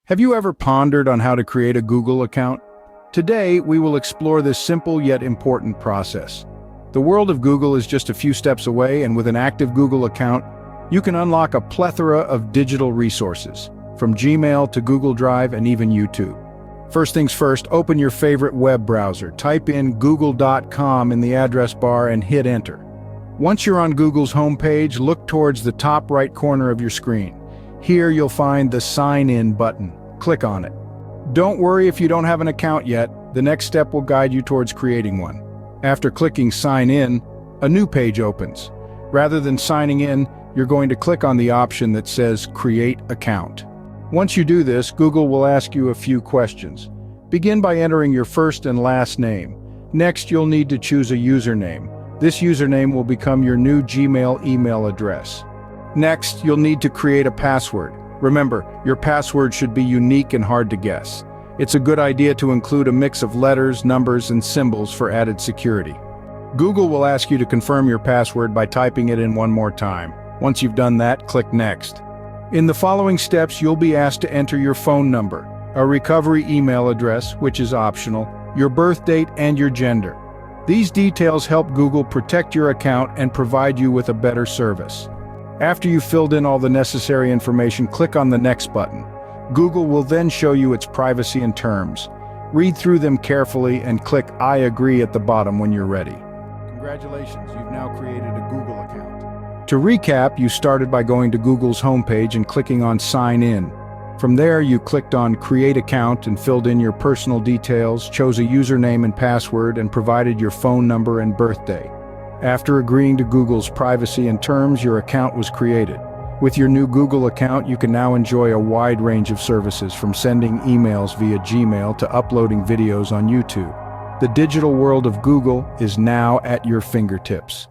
Have you ever pondered on how to create a Google account? Today, we will explore this simple yet important process. The world of Google is just a few steps away, and with an active Google account, you can unlock a plethora of digital resources, from Gmail to Google Drive and even YouTube. First things first, open your favorite web browser. Type in google.com in the address bar and hit enter. Once you're on Google's homepage, look towards the top right corner of your screen. Here you'll find the Sign In button. Click on it. Don't worry if you don't have an account yet. The next step will guide you towards creating one. After clicking Sign In, a new page opens. Rather than signing in, you're going to click on the option that says Create Account. Once you do this, Google will ask you a few questions. Begin by entering your first and last name. Next, you'll need to choose a username. This username will become your new Gmail email address. Next, you'll need to create a password. Remember, your password should be unique and hard to guess. It's a good idea to include a mix of letters, numbers, and symbols for added security. Google will ask you to confirm your password by typing it in one more time. Once you've done that, click Next. In the following steps, you'll be asked to enter your phone number, a recovery email address, which is optional, your birth date, and your gender. These details help Google protect your account and provide you with a better service. After you've filled in all the necessary information, click on the Next button. Google will then show you its privacy and terms. Read through them carefully and click I agree at the bottom when you're ready. Congratulations, you've now created a Google account. To recap, you started by going to Google's homepage and clicking on Sign In. From there, you clicked on Create Account and filled in your personal details, chose a username and password, and provided your phone number and birthday. After agreeing to Google's privacy and terms, your account was created. With your new Google account, you can now enjoy a wide range of services, from sending emails via Gmail to uploading videos on YouTube. The digital world of Google is now at your fingertips.